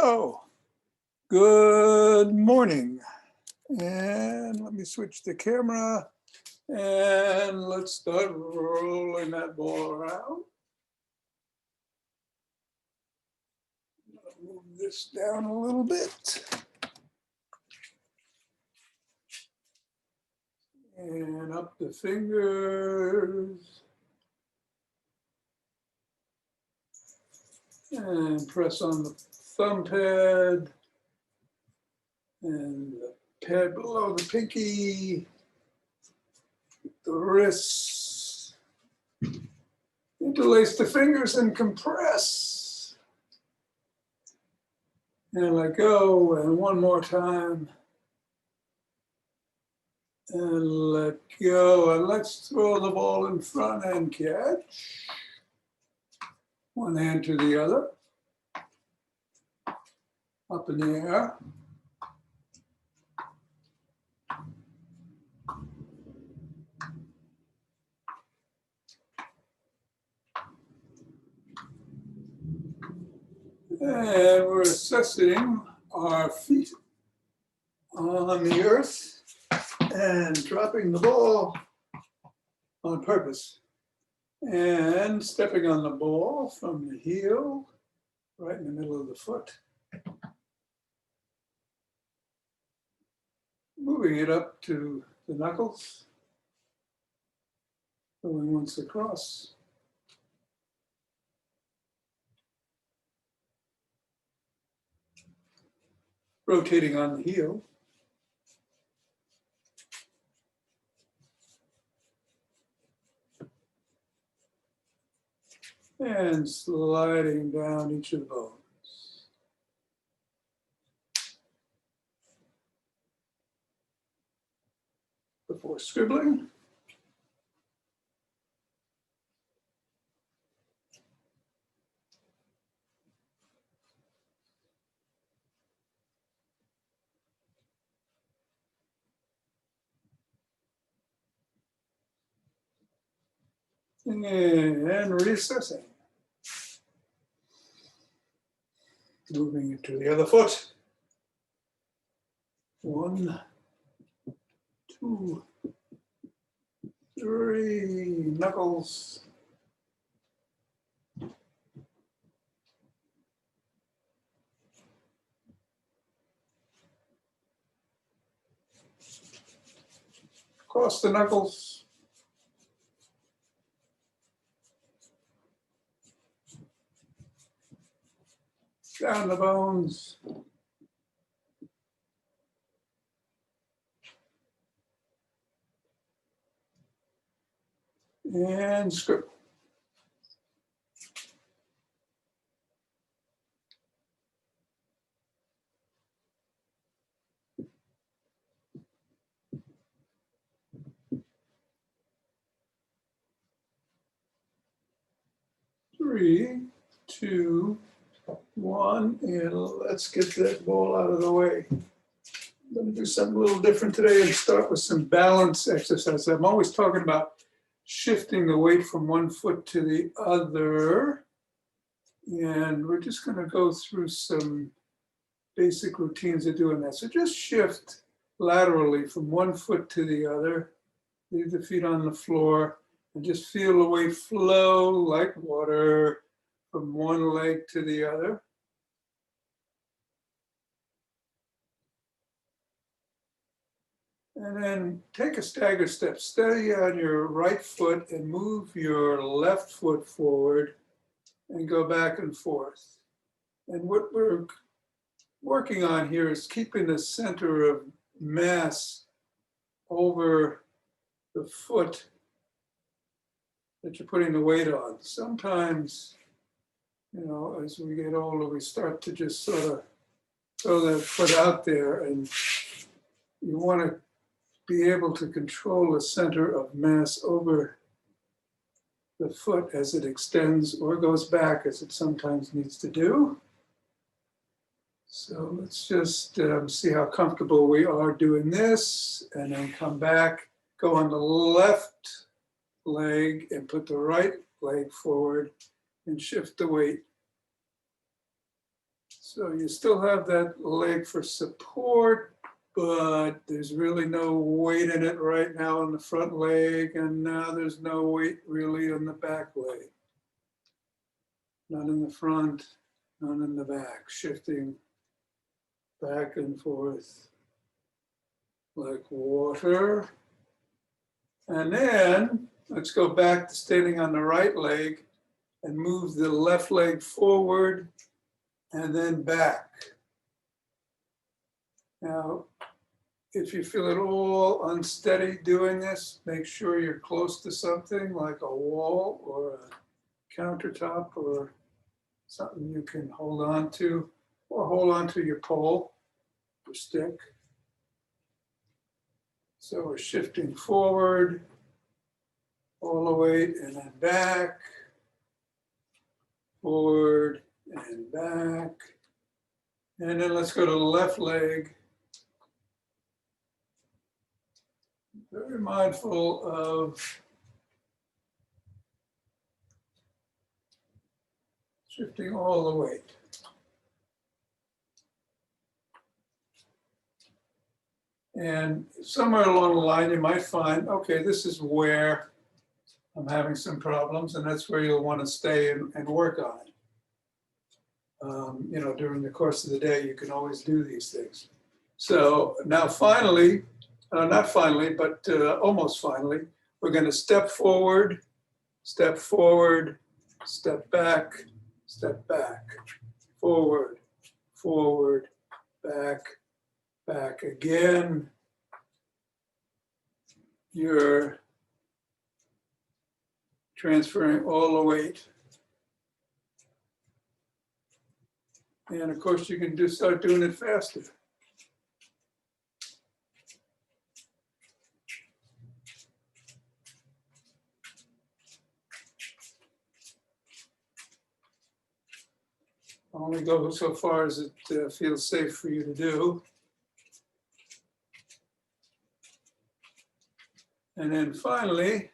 So, good morning. And let me switch the camera and let's start rolling that ball around. Move this down a little bit. And up the fingers. And press on the thumb pad. And the pad below the pinky. The wrists. Interlace the fingers and compress. And let go. And one more time. And let go. And let's throw the ball in front and catch. One hand to the other. Up in the air. And we're assessing our feet on the earth and dropping the ball on purpose. And stepping on the ball from the heel, right in the middle of the foot. Moving it up to the knuckles. Going once across. Rotating on the heel. And sliding down each of the bones. Before scribbling. And reassessing. Moving it to the other foot. 1, 2, 3, knuckles. Cross the knuckles. Down the bones. And scribble. Three, 2, 1, and let's get that ball out of the way. I'm going to do something a little different today and start with some balance exercises. I'm always talking about shifting the weight from one foot to the other. And we're just going to go through some basic routines of doing that. So just shift laterally from one foot to the other. Leave the feet on the floor and just feel the weight flow like water from one leg to the other. And then take a stagger step. Stay on your right foot and move your left foot forward and go back and forth. And what we're working on here is keeping the center of mass over the foot that you're putting the weight on. Sometimes, you know, as we get older, we start to just sort of throw that foot out there, and you want to be able to control the center of mass over the foot as it extends or goes back, as it sometimes needs to do. So let's just see how comfortable we are doing this, and then come back, go on the left leg and put the right leg forward and shift the weight. So you still have that leg for support, but there's really no weight in it right now on the front leg, and now there's no weight really on the back leg. None in the front, none in the back, shifting back and forth like water. And then let's go back to standing on the right leg and move the left leg forward and then back. Now, if you feel at all unsteady doing this, make sure you're close to something like a wall or a countertop or something you can hold on to, or hold on to your pole or stick. So we're shifting forward, all the way, and then back, forward and back. And then let's go to the left leg. Very mindful of shifting all the weight. And somewhere along the line, you might find, okay, this is where I'm having some problems, and that's where you'll want to stay and work on it. You know, during the course of the day, you can always do these things. So now finally, not finally, but almost finally, we're going to step forward, step back, forward, forward, back again. You're transferring all the weight. And of course, you can start doing it faster. Only go so far as it feels safe for you to do. And then finally,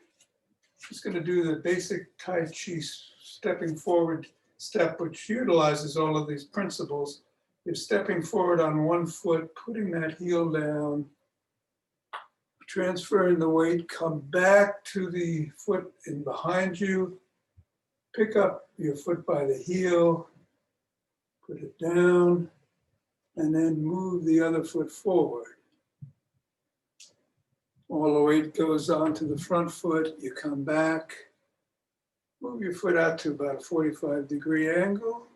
just going to do the basic Tai Chi stepping forward step, which utilizes all of these principles. You're stepping forward on one foot, putting that heel down, transferring the weight, come back to the foot in behind you, pick up your foot by the heel, put it down, and then move the other foot forward. All the weight goes onto the front foot, you come back, move your foot out to about a 45-degree angle,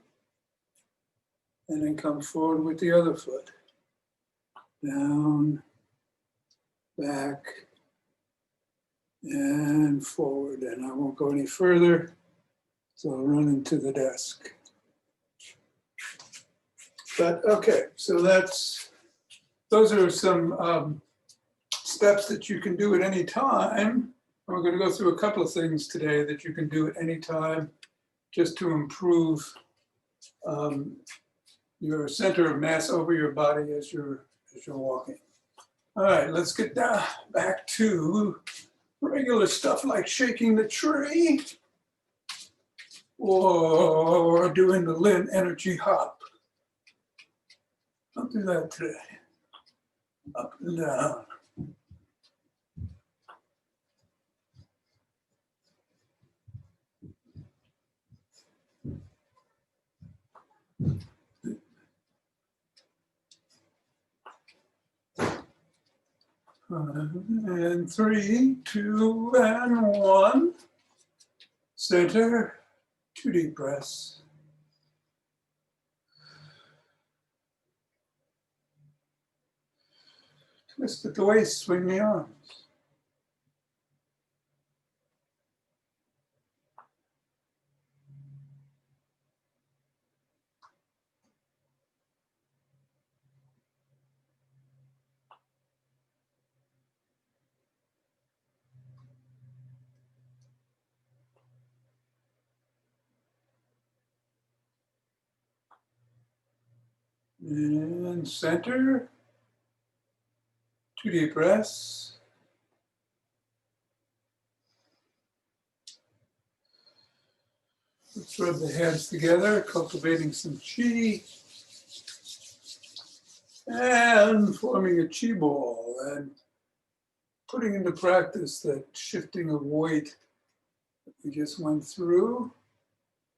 and then come forward with the other foot. Down, back, and forward. And I won't go any further, so I'll run into the desk. But okay, so those are some steps that you can do at any time. We're going to go through a couple of things today that you can do at any time just to improve your center of mass over your body as you're walking. All right, let's get back to regular stuff like shaking the tree or doing the Lin energy hop. I'll do that today. Up and down. And 3, 2, and 1. Center, 2 deep breaths. Twist at the waist, swing the arms. And center, 2 deep breaths. Let's rub the hands together, cultivating some chi. and forming a chi ball and putting into practice that shifting of weight that we just went through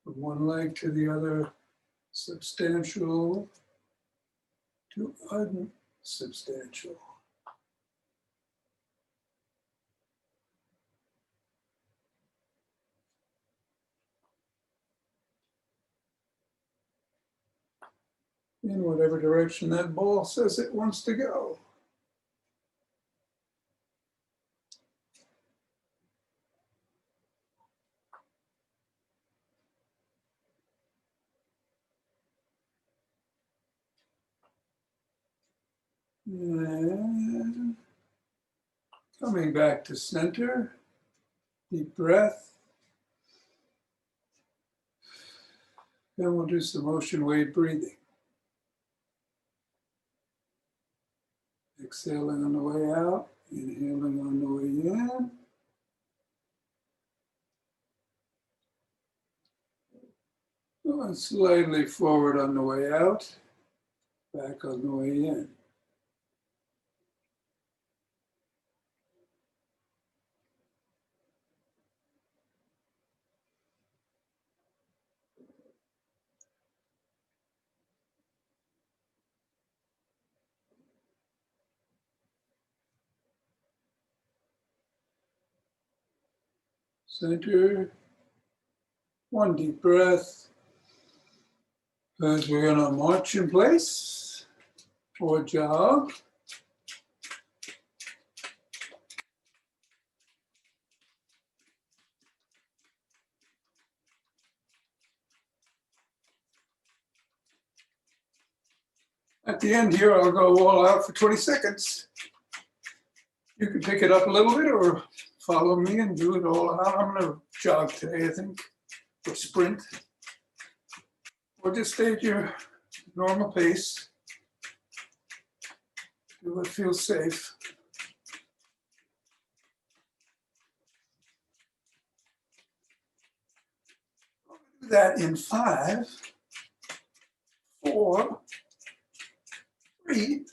from one leg to the other, substantial to unsubstantial. In whatever direction that ball says it wants to go. And coming back to center, deep breath. Then we'll do some ocean wave breathing. Exhaling on the way out, inhaling on the way in. Going slightly forward on the way out, back on the way in. Center, one deep breath. As we're going to march in place or jog. At the end here, I'll go all out for 20 seconds. You can pick it up a little bit or follow me and do it all out. I'm going to jog today, I think, or sprint. Or just stay at your normal pace. Do what feels safe. I'll do that in 5, 4, 3,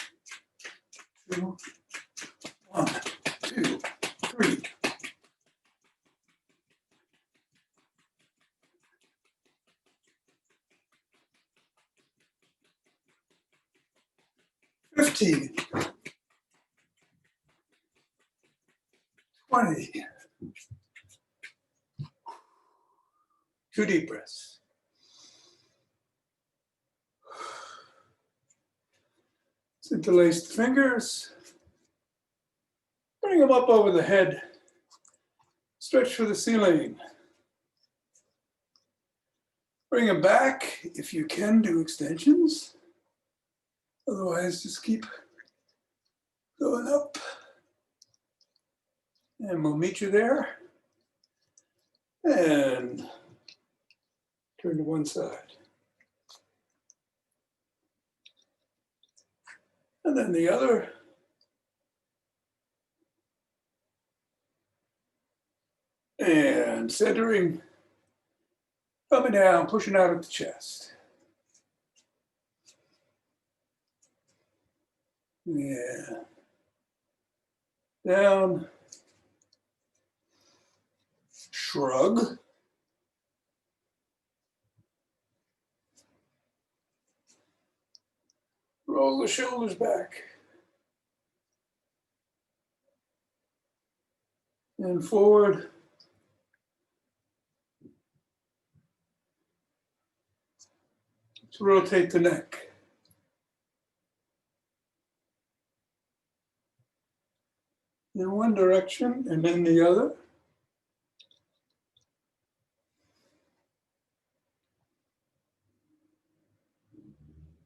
2, 1, 2, 3. $15, $20. 2 deep breaths. Interlace the fingers. Bring them up over the head. Stretch for the ceiling. Bring them back. If you can, do extensions. Otherwise, just keep going up. And we'll meet you there. And turn to one side. And then the other. And centering, coming down, pushing out at the chest. Yeah. Down. Shrug. Roll the shoulders back. And forward. Let's rotate the neck. In one direction and then the other.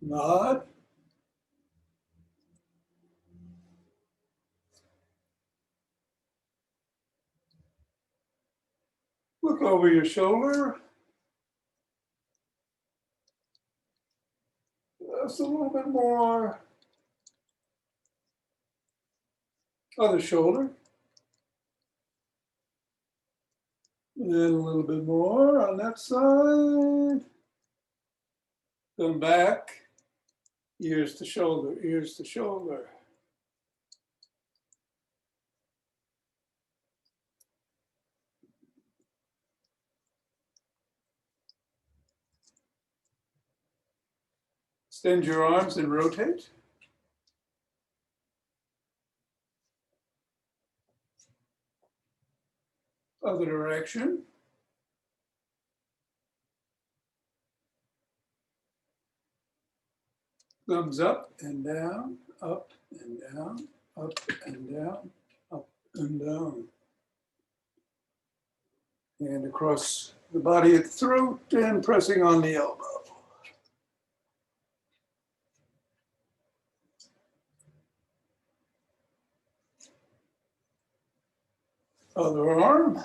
Nod. Look over your shoulder. Just a little bit more. Other shoulder. And a little bit more on that side. Come back. Ears to shoulder, ears to shoulder. Extend your arms and rotate. Other direction. Thumbs up and down, up and down, up and down, up and down. Hand across the body at the throat and pressing on the elbow. Other arm.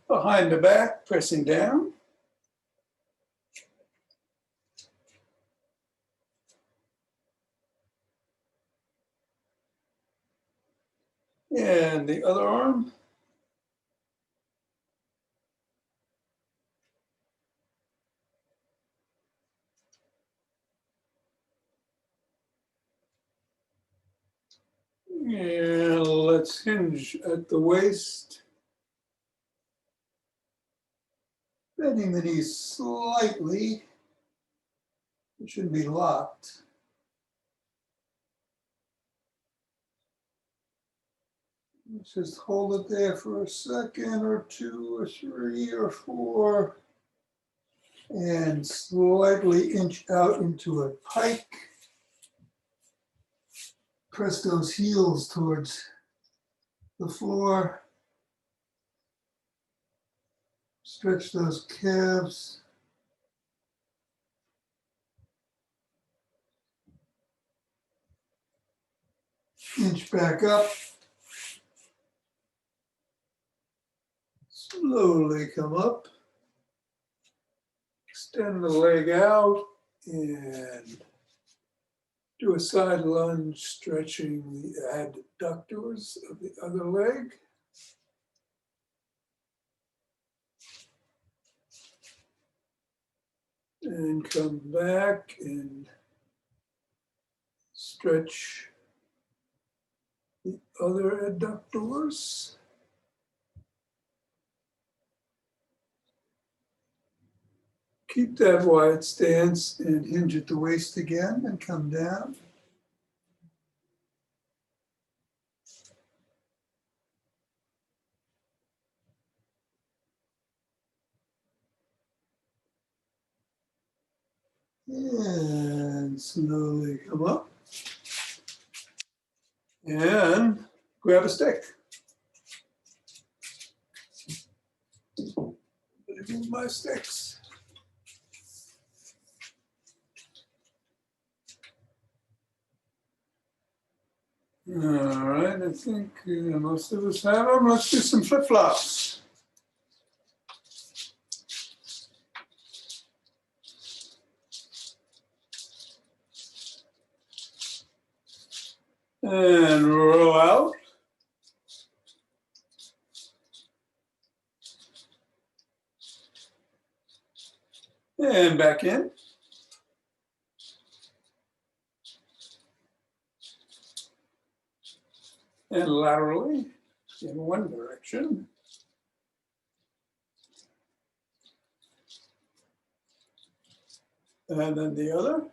Behind the back, pressing down. And the other arm. And let's hinge at the waist. Bending the knees slightly. It should be locked. Let's just hold it there for a second or two or three or four. And slightly inch out into a pike. Press those heels towards the floor. Stretch those calves. Inch back up. Slowly come up. Extend the leg out and do a side lunge, stretching the adductors of the other leg. And come back and stretch the other adductors. Keep that wide stance and hinge at the waist again and come down. And slowly come up. And grab a stick. Move my sticks. All right, I think most of us have them. Let's do some flip-flops. And roll out. And back in. And laterally in one direction. And then the other.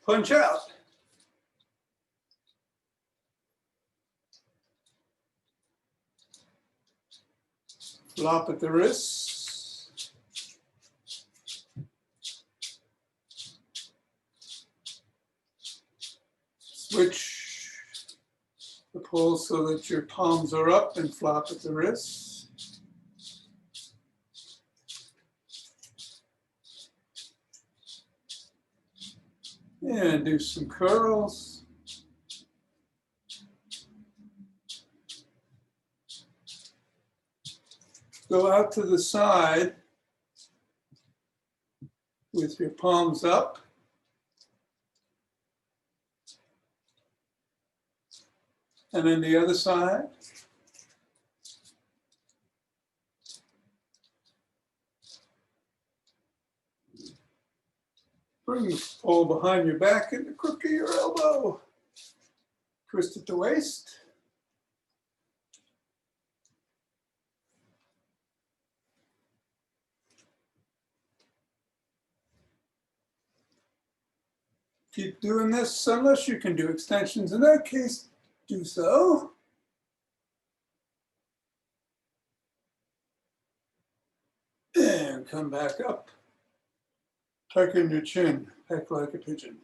Punch out. Flop at the wrists. Switch the pull so that your palms are up and flop at the wrists. And do some curls. Go out to the side with your palms up. And then the other side. Bring the pole behind your back and the crook of your elbow. Twist at the waist. Keep doing this unless you can do extensions. In that case, do so. And come back up. Tuck in your chin, peck like a pigeon.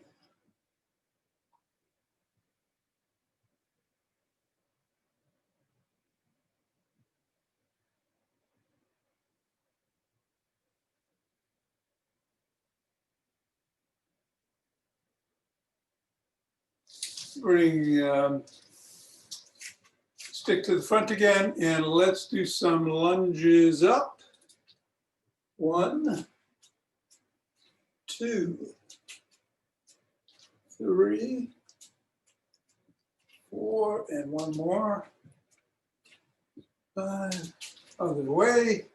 Bring stick to the front again, and let's do some lunges up. 1, 2, 3, 4, and one more. 5, other way.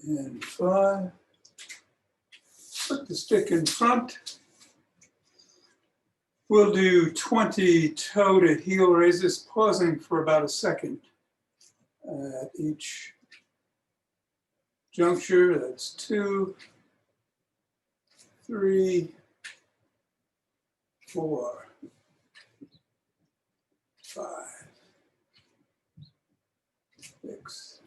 And 5. Put the stick in front. We'll do 20 toe to heel raises, pausing for about a second at each juncture. That's 2, 3, 4, 5, 6,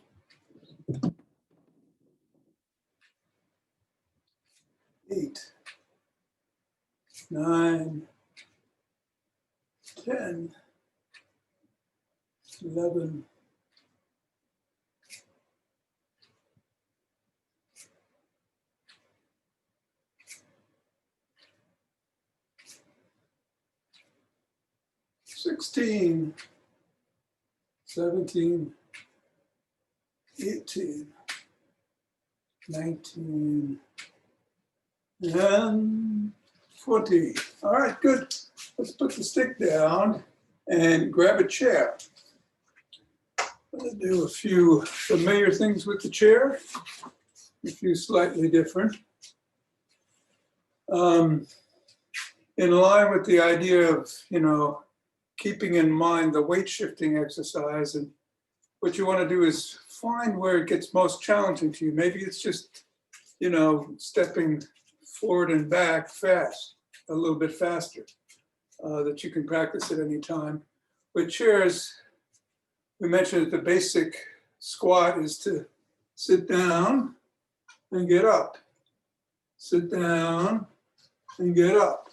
8, 9, 10, 11, 16, 17, 18, 19, and 20. All right, good. Let's put the stick down and grab a chair. Let's do a few familiar things with the chair, a few slightly different. In line with the idea of, keeping in mind the weight shifting exercise, and what you want to do is find where it gets most challenging to you. Maybe it's just, stepping forward and back fast, a little bit faster, that you can practice at any time. With chairs, we mentioned that the basic squat is to sit down and get up. Sit down and get up.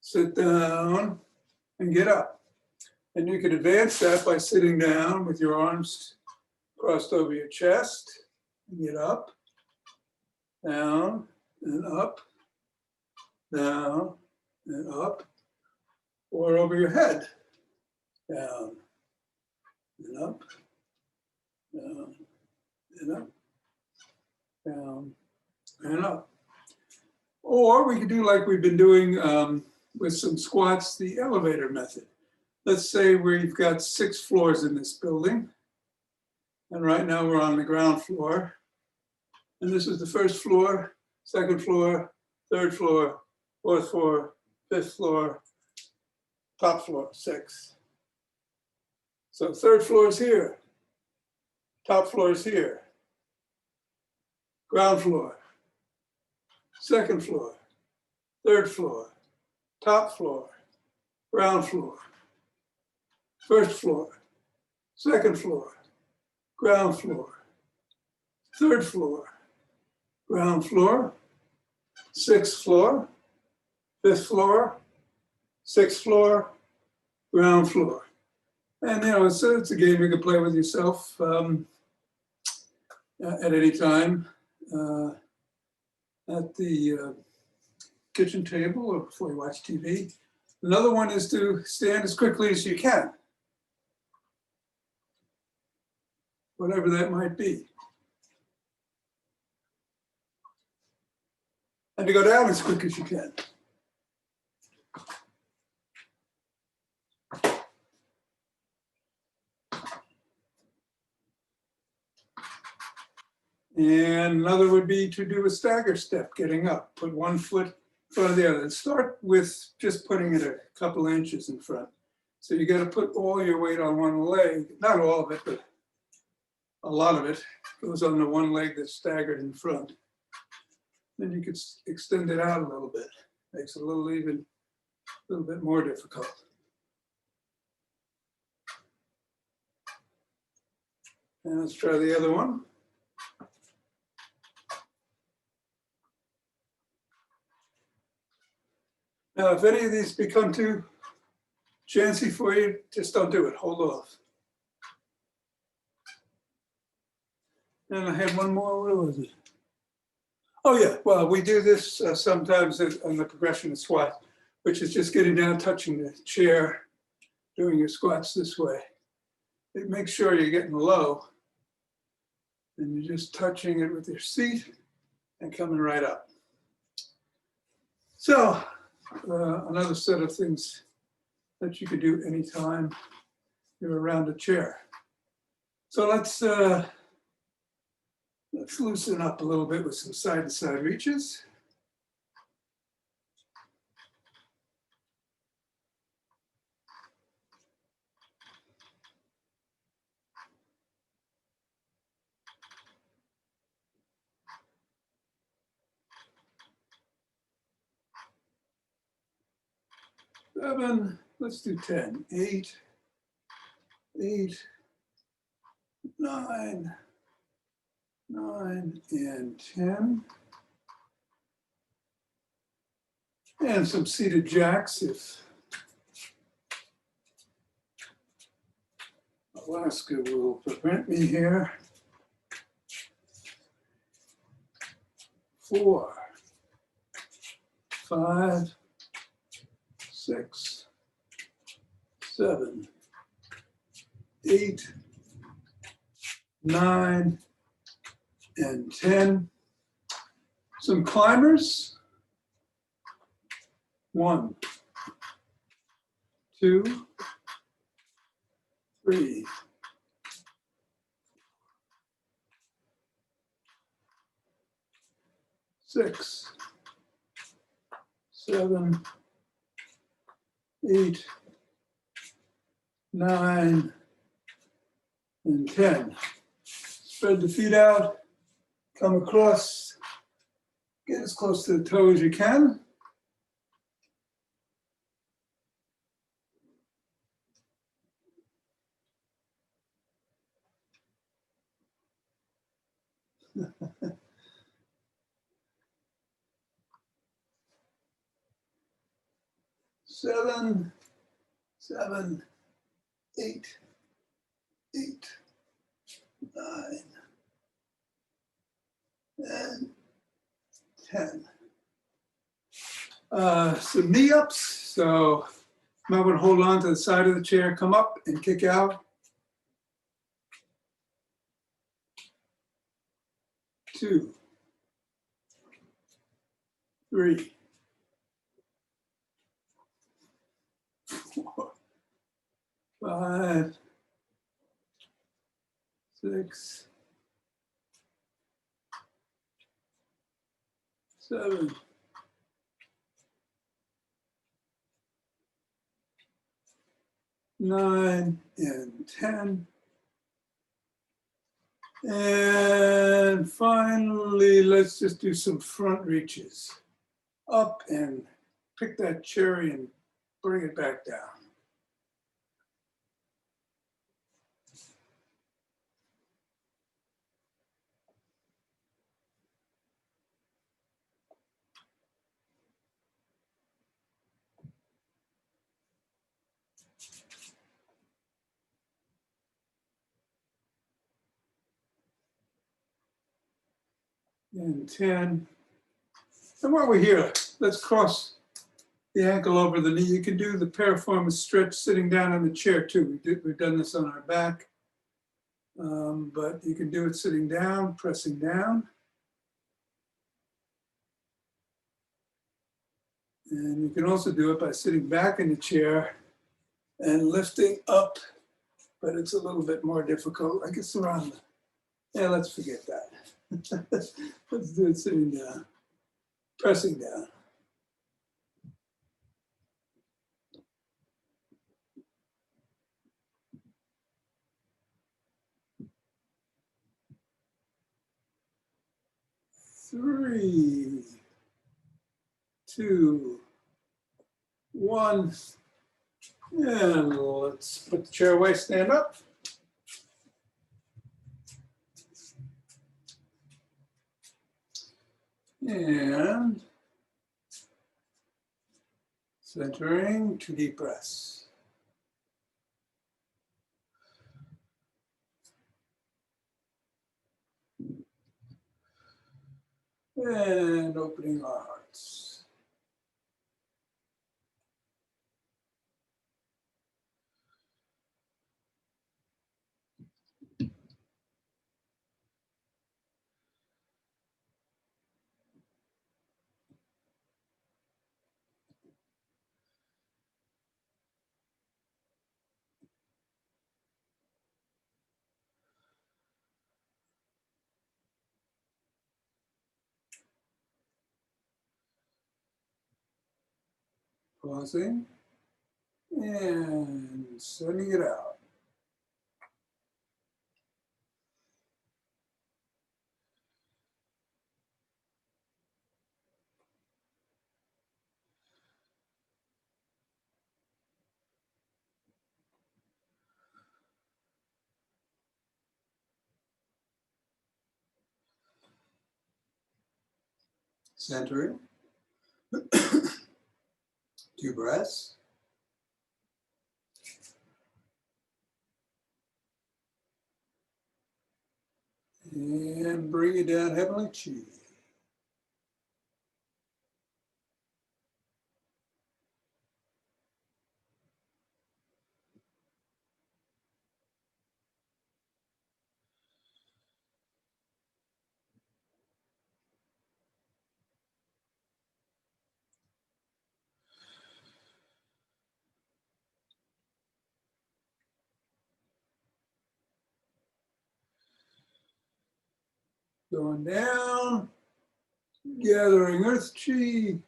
Sit down and get up. And you can advance that by sitting down with your arms crossed over your chest. And get up, down, and up, down, and up, or over your head. Down, and up, down, and up, down, and up. Or we could do like we've been doing with some squats, the elevator method. Let's say we've got 6 floors in this building. And right now we're on the ground floor. And this is the first floor, second floor, third floor, fourth floor, fifth floor, top floor, 6. So third floor is here. Top floor is here. Ground floor. Second floor, third floor, top floor, ground floor, first floor, second floor, ground floor, third floor, ground floor, 6th floor, 5th floor, 6th floor, ground floor. And so it's a game you can play with yourself at any time. At the kitchen table or before you watch TV. Another one is to stand as quickly as you can, whatever that might be. And to go down as quick as you can. And another would be to do a stagger step, getting up. Put one foot in front of the other. And start with just putting it a couple inches in front. So you got to put all your weight on one leg. Not all of it, but a lot of it goes on the one leg that's staggered in front. Then you could extend it out a little bit. Makes it a little bit more difficult. And let's try the other one. Now, if any of these become too chancy for you, just don't do it. Hold off. And I had one more. Where was it? Oh, yeah. Well, we do this sometimes on the progression of squat, which is just getting down, touching the chair, doing your squats this way. Make sure you're getting low, and you're just touching it with your seat and coming right up. So, another set of things that you could do anytime you're around a chair. So let's loosen up a little bit with some side-to-side reaches. Seven, let's do 10. 8, 8, 9, 9, and 10. And some seated jacks if Alaska will prevent me here. 4, 5, 6, 7, 8, 9, and 10. Some climbers. 1, 2, 3, 6, 7, 8, 9, and 10. Spread the feet out, come across, get as close to the toe as you can. Seven, 7, 8, 8, 9, and 10. Some knee ups. So you might want to hold on to the side of the chair, come up and kick out. 2, 3, 4, 5, 6, 7, 9, and 10. And finally, let's just do some front reaches. Up and pick that cherry and bring it back down. And 10. And while we're here, let's cross the ankle over the knee. You can do the piriformis stretch sitting down in the chair too. We've done this on our back, but you can do it sitting down, pressing down. And you can also do it by sitting back in the chair and lifting up, but it's a little bit more difficult. I guess around, yeah, let's forget that. Let's do it sitting down, pressing down. Three, two, one, and let's put the chair away, stand up. And centering, 2 deep breaths. And opening our hearts. Pausing and sending it out. Centering. 2 breaths. And bring it down, Heavenly Chi. Going down, gathering Earth Chi.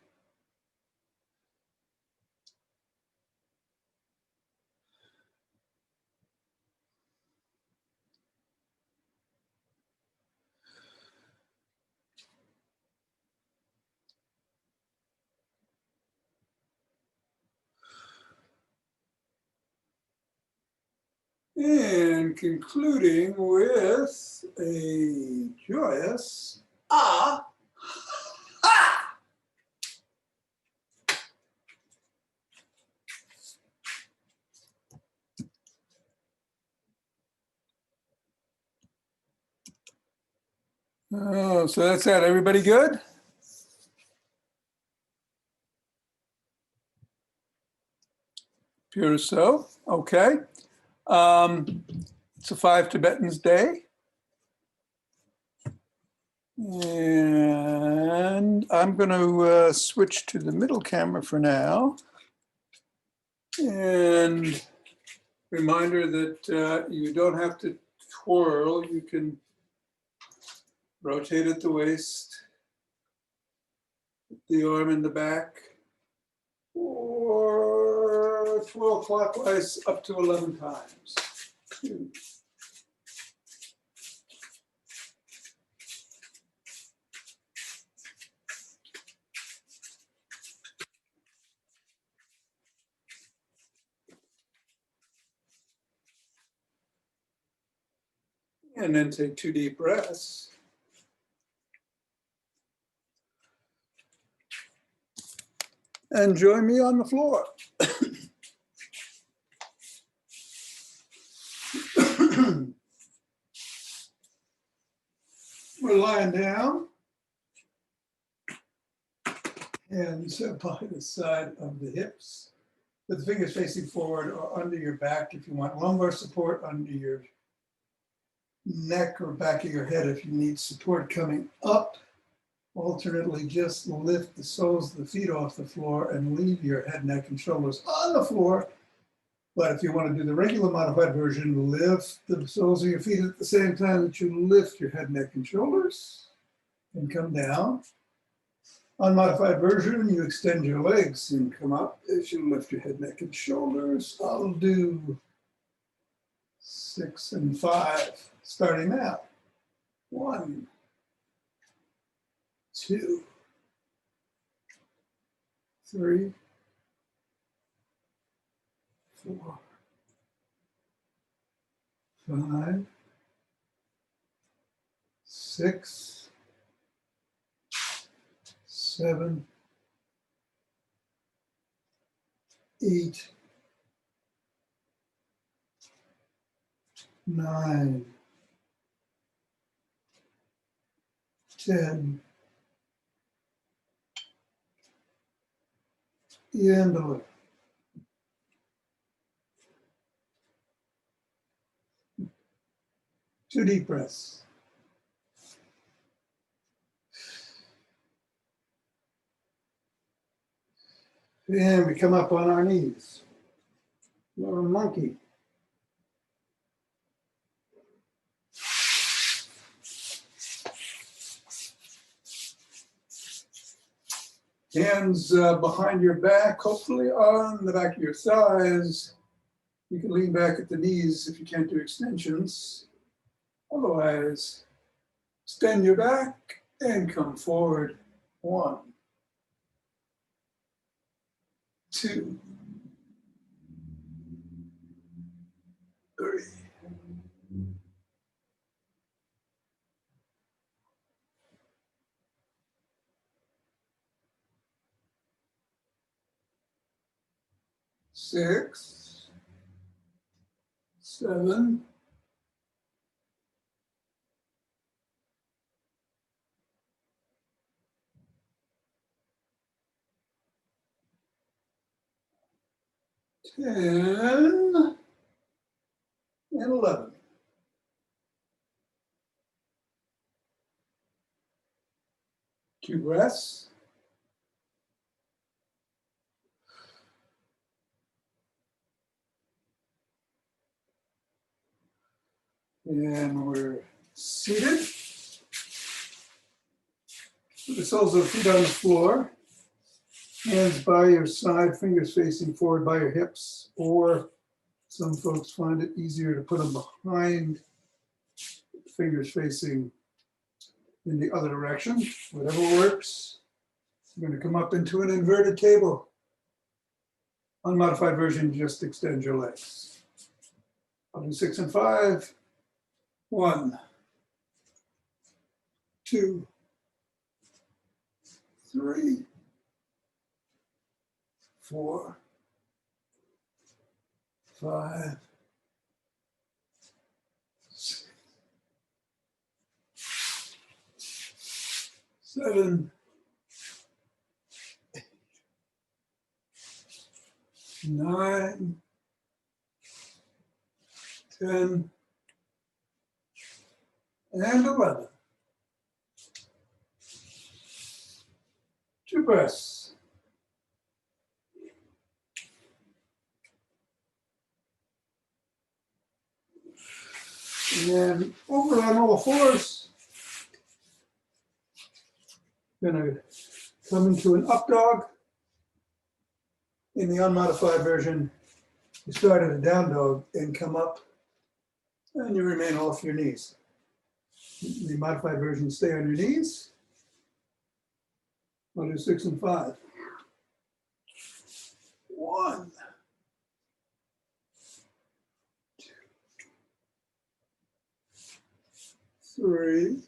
And concluding with a joyous ah, ha! Oh, so that's that. Everybody good? Pure so. Okay. It's a Five Tibetans Day. And I'm going to switch to the middle camera for now. And reminder that you don't have to twirl. You can rotate at the waist, the arm in the back, or twirl clockwise up to 11 times. 2. And then take 2 deep breaths. And join me on the floor. We're lying down. Hands by the side of the hips, with the fingers facing forward or under your back if you want lumbar support, under your neck or back of your head if you need support coming up. Alternately, just lift the soles of the feet off the floor and leave your head, neck, and shoulders on the floor. But if you want to do the regular modified version, lift the soles of your feet at the same time that you lift your head, neck, and shoulders and come down. Unmodified version, you extend your legs and come up as you lift your head, neck, and shoulders. I'll do 6 and 5, starting now. 1, 2, 3, 4, 5, 6, 7, 8, 9, 10, and 11. 2 deep breaths. And we come up on our knees. We're a monkey. Hands behind your back, hopefully on the back of your thighs. You can lean back at the knees if you can't do extensions. Otherwise, extend your back and come forward. 1, 2, 3, 6, 7, 10, and 11. Two breaths. And we're seated. With the soles of the feet on the floor. Hands by your side, fingers facing forward by your hips, or some folks find it easier to put them behind, fingers facing in the other direction, whatever works. You're going to come up into an inverted table. Unmodified version, just extend your legs. I'll do 6 and 5. 1, 2, 3, 4, 5, 6, 7, 9, 10, and 11. 2 breaths. And over on all fours, gonna come into an up dog. In the unmodified version, you start at a down dog and come up, and you remain off your knees. The modified version, stay on your knees. I'll do 6 and 5. 1, 2, 3,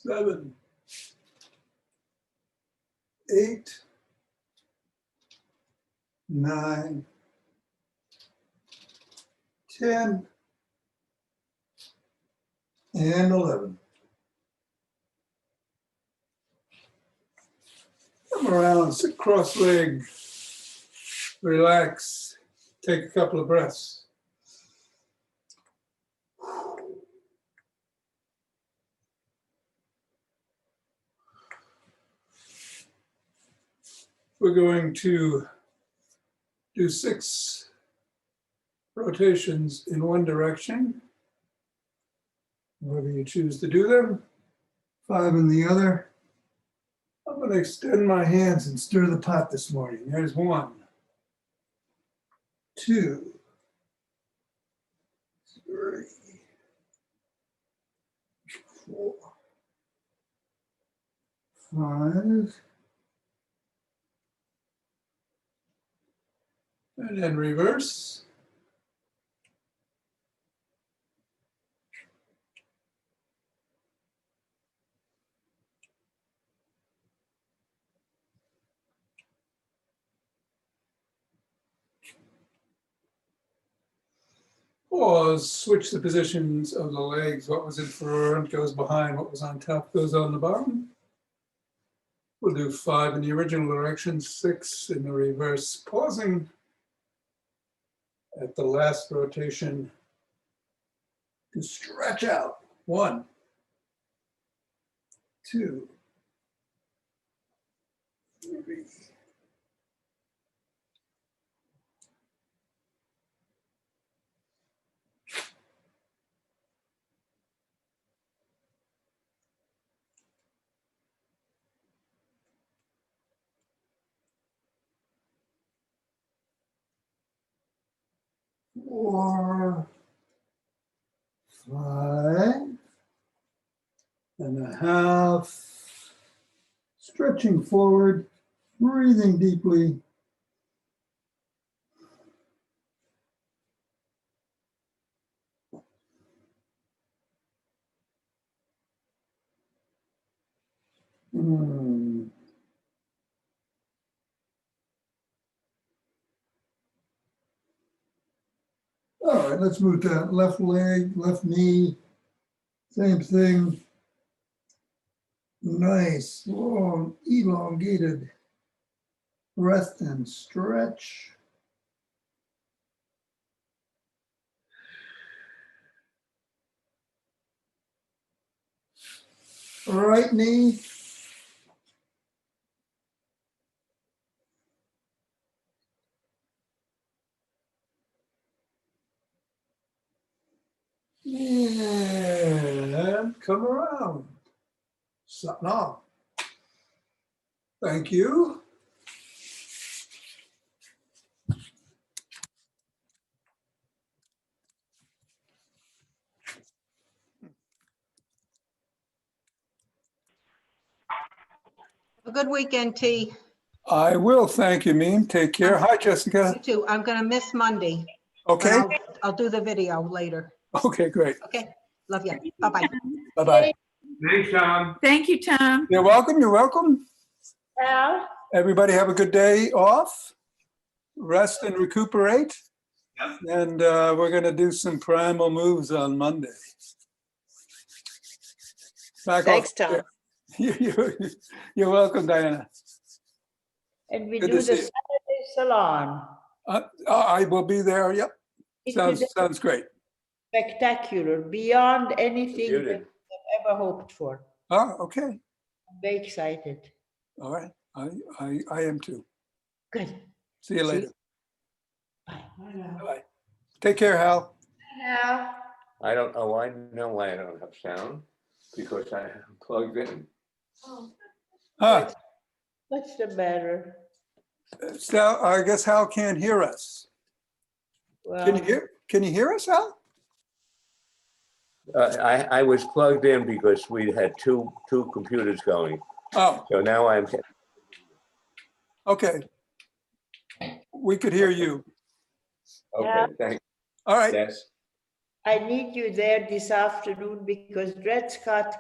7, 8, 9, 10, and 11. Come around, sit cross-legged, relax, take a couple of breaths. We're going to do 6 rotations in one direction, wherever you choose to do them, 5 in the other. I'm going to extend my hands and stir the pot this morning. There's 1, 2, 3, 4, 5, and then reverse. Pause, switch the positions of the legs. What was in front goes behind, what was on top goes on the bottom. We'll do 5 in the original direction, 6 in the reverse, pausing at the last rotation to stretch out. 1, 2, 3, 4, 5.5. Stretching forward, breathing deeply. All right, let's move to left leg, left knee. Same thing. Nice, long, elongated breath and stretch. Right knee. And come around. Something on. Thank you. A good weekend, T. I will, thank you, Meme. Take care. Hi, Jessica. You too. I'm gonna miss Monday. Okay, but I'll do the video later. okay, great. Okay, love you. Bye-bye. Bye-bye. Thanks, Tom. Thank you, Tom. You're welcome, you're welcome. Al? Everybody have a good day off. Rest and recuperate. Yep. And we're gonna do some primal moves on Monday. Back Thanks, off. Tom. You're welcome, Diana. And we Good do to the see you. Saturday salon. I will be there, yep. It was Sounds great. spectacular, beyond anything that Beauty. I've ever hoped for. Oh, okay, I'm very excited. all right. I am too. Good. See you later. Bye. Bye. Take care, Hal. Al? I don't know. I know why I don't have sound because I am plugged in. Huh, What's the matter? so I guess Hal can't hear us. Well, Can you hear us, Hal? I was plugged in because we had two computers going. Oh, So now I'm. okay. We could hear you. Okay, thanks. All right. Yes. I need you there this afternoon because Dred Scott